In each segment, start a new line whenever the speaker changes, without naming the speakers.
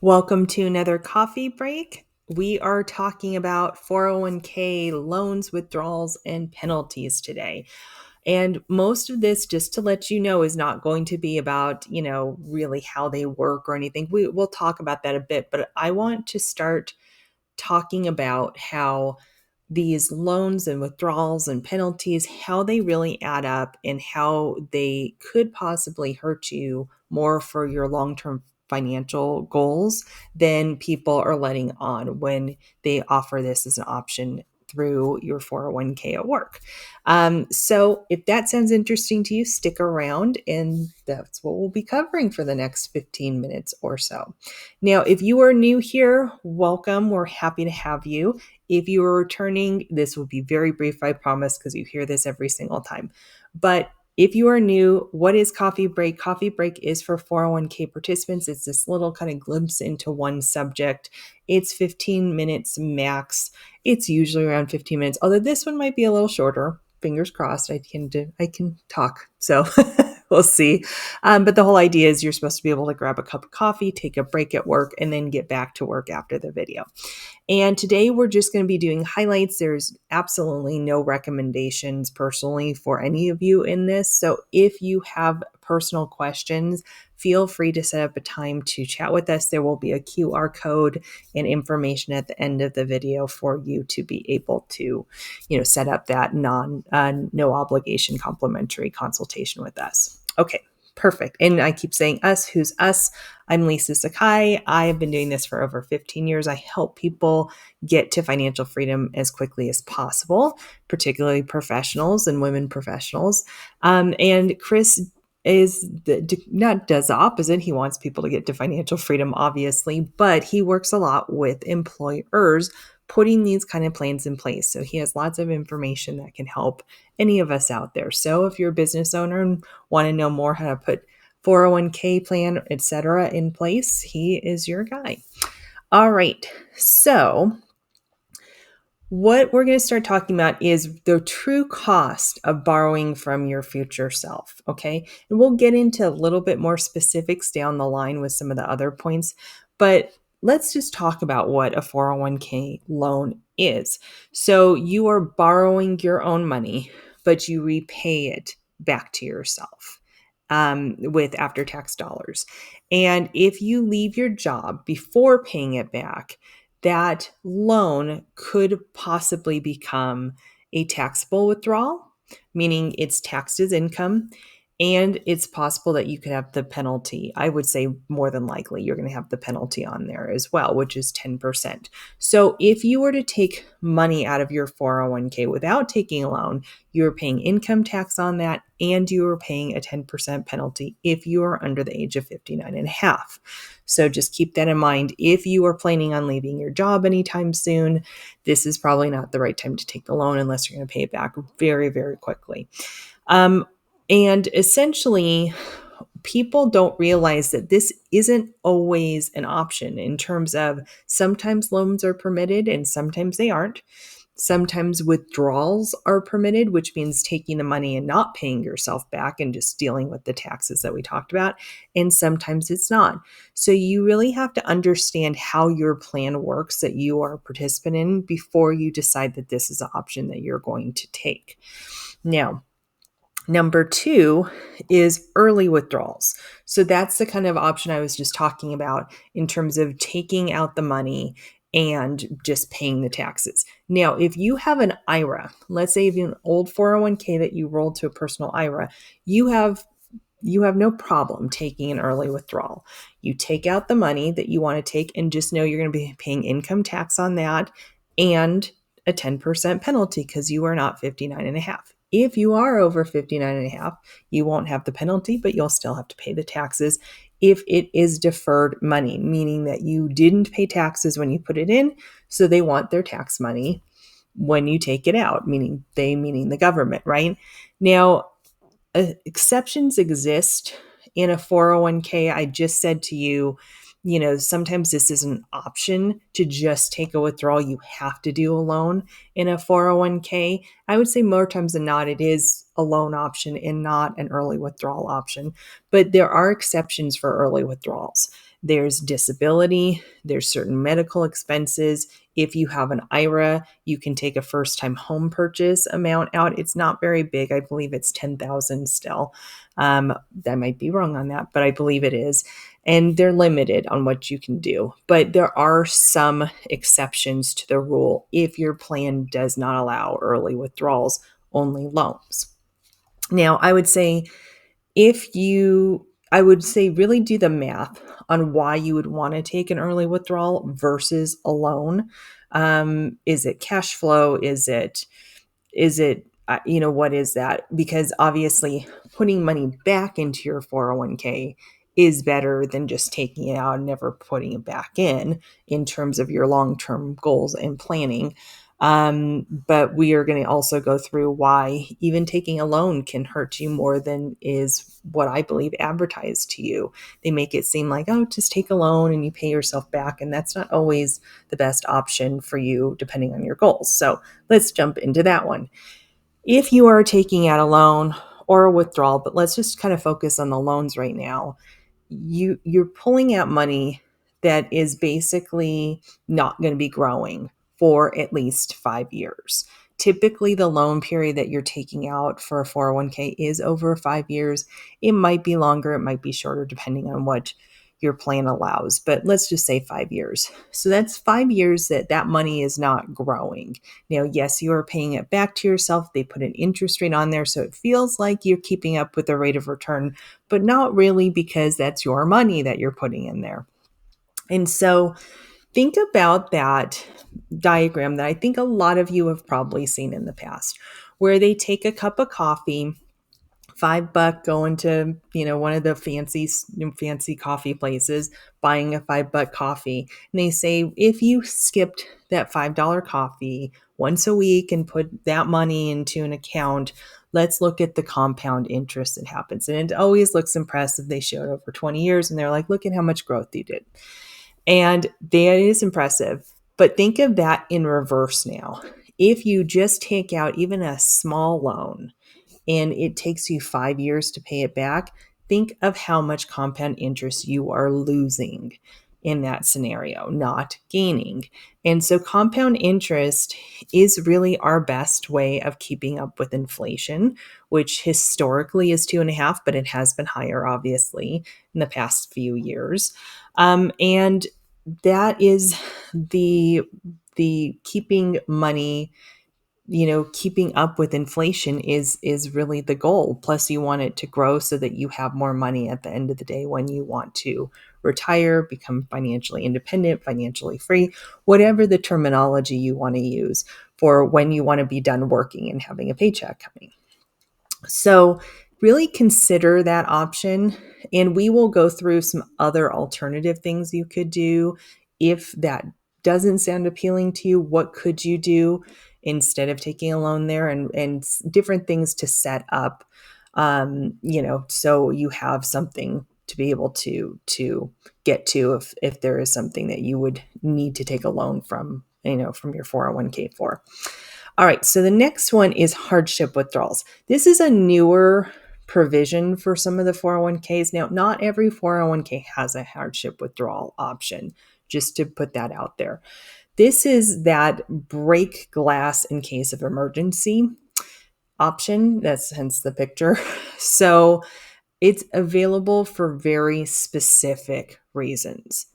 Welcome to another coffee break. We are talking about 401k loans, withdrawals, and penalties today. And most of this, just to let you know, is not going to be about, really how they work or anything. We'll talk about that a bit, but I want to start talking about how these loans and withdrawals and penalties, how they really add up and how they could possibly hurt you more for your long-term financial goals than people are letting on when they offer this as an option through your 401k at work. So if that sounds interesting to you, stick around and that's what we'll be covering for the next 15 minutes or so. Now, if you are new here, welcome. We're happy to have you. If you are returning, this will be very brief, I promise, because you hear this every single time. But if you are new, what is Coffee Break? Coffee Break is for 401k participants. It's this little kind of glimpse into one subject. It's 15 minutes max. It's usually around 15 minutes, although this one might be a little shorter. Fingers crossed, I can talk. So we'll see. But the whole idea is you're supposed to be able to grab a cup of coffee, take a break at work, and then get back to work after the video. And today we're just going to be doing highlights. There's absolutely no recommendations personally for any of you in this. So if you have personal questions, feel free to set up a time to chat with us. There will be a QR code and information at the end of the video for you to be able to, set up that no obligation complimentary consultation with us. Okay. Perfect. And I keep saying us. Who's us? I'm Lisa Sakai. I have been doing this for over 15 years. I help people get to financial freedom as quickly as possible, particularly professionals and women professionals. And Chris does the opposite. He wants people to get to financial freedom, obviously, but he works a lot with employers putting these kind of plans in place. So he has lots of information that can help any of us out there. So if you're a business owner and want to know more how to put 401k plan, etc. in place, he is your guy. All right. So what we're going to start talking about is the true cost of borrowing from your future self. Okay. And we'll get into a little bit more specifics down the line with some of the other points, but let's just talk about what a 401k loan is. So you are borrowing your own money, but you repay it back to yourself with after-tax dollars. And if you leave your job before paying it back, that loan could possibly become a taxable withdrawal, meaning it's taxed as income. And it's possible that you could have the penalty. I would say more than likely you're going to have the penalty on there as well, which is 10%. So if you were to take money out of your 401k without taking a loan, you're paying income tax on that and you are paying a 10% penalty if you are under the age of 59 and a half. So just keep that in mind. If you are planning on leaving your job anytime soon, this is probably not the right time to take the loan unless you're going to pay it back very, very quickly. And essentially, people don't realize that this isn't always an option in terms of sometimes loans are permitted and sometimes they aren't. Sometimes withdrawals are permitted, which means taking the money and not paying yourself back and just dealing with the taxes that we talked about. And sometimes it's not. So you really have to understand how your plan works that you are a participant in before you decide that this is an option that you're going to take. Now, number two is early withdrawals. So that's the kind of option I was just talking about in terms of taking out the money and just paying the taxes. Now, if you have an IRA, let's say if you have an old 401k that you rolled to a personal IRA, you have no problem taking an early withdrawal. You take out the money that you want to take and just know you're going to be paying income tax on that and a 10% penalty because you are not 59 and a half. If you are over 59 and a half, you won't have the penalty, but you'll still have to pay the taxes if it is deferred money, meaning that you didn't pay taxes when you put it in, so they want their tax money when you take it out, meaning the government, right? Now, exceptions exist in a 401k. I just said to you, sometimes this is an option to just take a withdrawal. You have to do a loan in a 401k. I would say more times than not, it is a loan option and not an early withdrawal option. But there are exceptions for early withdrawals. There's disability, there's certain medical expenses. If you have an IRA, you can take a first-time home purchase amount out. It's not very big. I believe it's 10,000 still. I might be wrong on that, but I believe it is. And they're limited on what you can do. But there are some exceptions to the rule if your plan does not allow early withdrawals, only loans. Now, I would say really do the math on why you would want to take an early withdrawal versus a loan. Is it cash flow? What is that? Because obviously putting money back into your 401k is better than just taking it out and never putting it back in terms of your long-term goals and planning. But we are going to also go through why even taking a loan can hurt you more than is what I believe advertised to you. They make it seem like, oh, just take a loan and you pay yourself back. And that's not always the best option for you, depending on your goals. So let's jump into that one. If you are taking out a loan or a withdrawal, but let's just kind of focus on the loans right now, you're pulling out money that is basically not going to be growing for at least 5 years. Typically, the loan period that you're taking out for a 401k is over 5 years. It might be longer, it might be shorter, depending on what your plan allows, but let's just say 5 years. So that's 5 years that money is not growing. Now, yes, you are paying it back to yourself. They put an interest rate on there, so it feels like you're keeping up with the rate of return, but not really, because that's your money that you're putting in there. And so think about that diagram that I think a lot of you have probably seen in the past, where they take a cup of coffee, $5 going to, one of the fancy coffee places, buying a $5 coffee. And they say, if you skipped that $5 coffee once a week and put that money into an account, let's look at the compound interest that happens. And it always looks impressive. They show it over 20 years and they're like, look at how much growth you did. And that is impressive. But think of that in reverse now. If you just take out even a small loan, and it takes you 5 years to pay it back, think of how much compound interest you are losing in that scenario, not gaining. And so compound interest is really our best way of keeping up with inflation, which historically is 2.5, but it has been higher, obviously, in the past few years. And that is the keeping money, keeping up with inflation is really the goal. Plus, you want it to grow so that you have more money at the end of the day when you want to retire, become financially independent, financially free, whatever the terminology you want to use for when you want to be done working and having a paycheck coming. So really consider that option, and we will go through some other alternative things you could do. If that doesn't sound appealing to you, what could you do instead of taking a loan there, and different things to set up, so you have something to be able to get to if there is something that you would need to take a loan from your 401k for. All right, so the next one is hardship withdrawals. This is a newer provision for some of the 401ks. Now, not every 401k has a hardship withdrawal option, just to put that out there. This is that break glass in case of emergency option. That's hence the picture. So it's available for very specific reasons.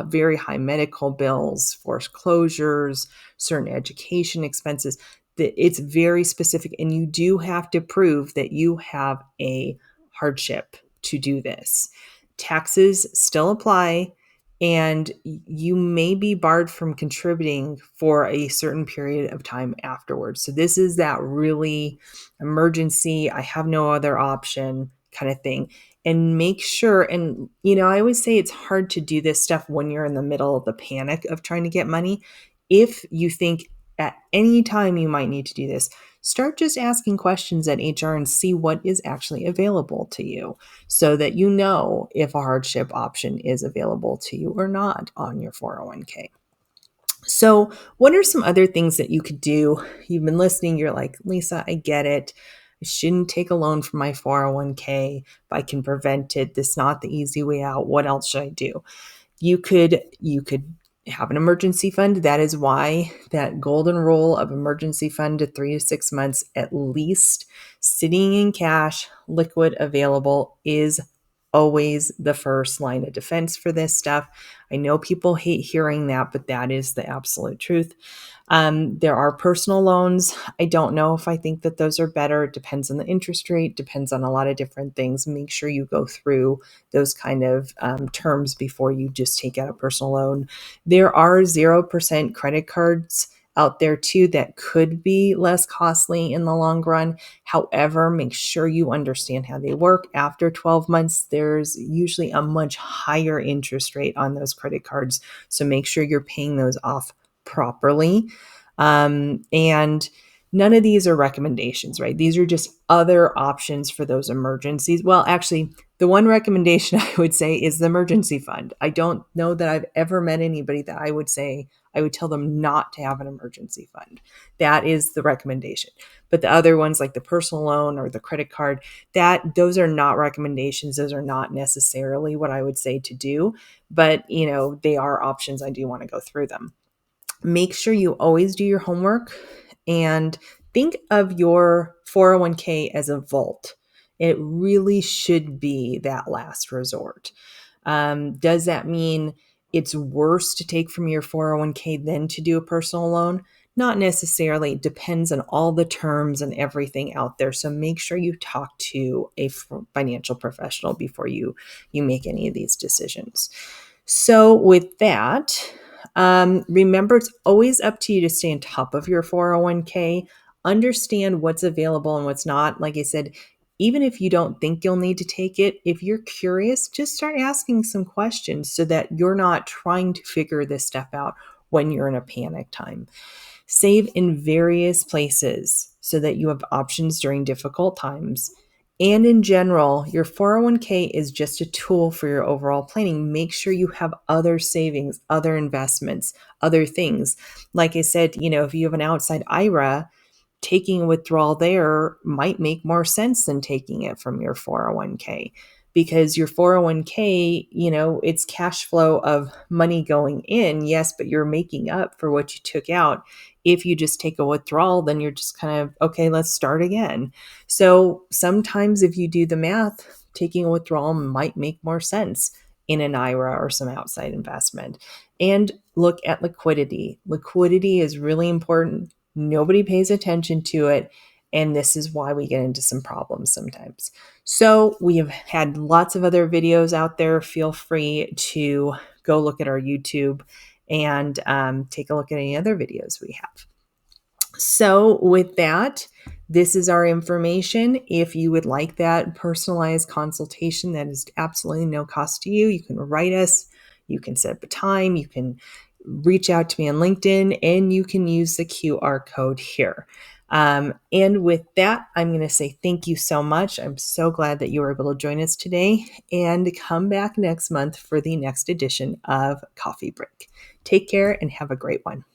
Very high medical bills, foreclosures, certain education expenses. It's very specific, and you do have to prove that you have a hardship to do this. Taxes still apply, and you may be barred from contributing for a certain period of time afterwards. So this is that really emergency, I have no other option kind of thing. And make sure, and I always say it's hard to do this stuff when you're in the middle of the panic of trying to get money. If you think at any time you might need to do this, start just asking questions at HR and see what is actually available to you, so that you know if a hardship option is available to you or not on your 401k. So what are some other things that you could do? You've been listening, you're like, Lisa, I get it. I shouldn't take a loan from my 401k. If I can prevent it, this is not the easy way out. What else should I do? You could have an emergency fund. That is why that golden rule of emergency fund to 3 to 6 months at least sitting in cash, liquid, available is always the first line of defense for this stuff. I know people hate hearing that, but that is the absolute truth. There are personal loans. I don't know if I think that those are better. It depends on the interest rate, depends on a lot of different things. Make sure you go through those kind of terms before you just take out a personal loan. There are 0% credit cards out there too that could be less costly in the long run. However, make sure you understand how they work. After 12 months, there's usually a much higher interest rate on those credit cards. So make sure you're paying those off properly. And none of these are recommendations, right? These are just other options for those emergencies. Well, actually, the one recommendation I would say is the emergency fund. I don't know that I've ever met anybody that I would tell them not to have an emergency fund. That is the recommendation. But the other ones like the personal loan or the credit card, those are not recommendations. Those are not necessarily what I would say to do, but they are options. I do want to go through them. Make sure you always do your homework and think of your 401k as a vault. It really should be that last resort. Does that mean it's worse to take from your 401k than to do a personal loan? Not necessarily. It depends on all the terms and everything out there. So make sure you talk to a financial professional before you make any of these decisions. So with that, remember, it's always up to you to stay on top of your 401k, understand what's available and what's not. Like I said, even if you don't think you'll need to take it, if you're curious, just start asking some questions so that you're not trying to figure this stuff out when you're in a panic time. Save in various places so that you have options during difficult times. And in general, your 401k is just a tool for your overall planning. Make sure you have other savings, other investments, other things. Like I said, if you have an outside IRA, taking a withdrawal there might make more sense than taking it from your 401k, because your 401k, it's cash flow of money going in, yes, but you're making up for what you took out. If you just take a withdrawal, then you're just kind of, okay, let's start again. So sometimes if you do the math, taking a withdrawal might make more sense in an IRA or some outside investment. And look at liquidity. Liquidity is really important. Nobody pays attention to it. And this is why we get into some problems sometimes. So we have had lots of other videos out there. Feel free to go look at our YouTube and take a look at any other videos we have. So with that, this is our information. If you would like that personalized consultation, that is absolutely no cost to you. You can write us, you can set up a time, you can reach out to me on LinkedIn, and you can use the QR code here. And with that, I'm going to say thank you so much. I'm so glad that you were able to join us today, and come back next month for the next edition of Coffee Break. Take care and have a great one.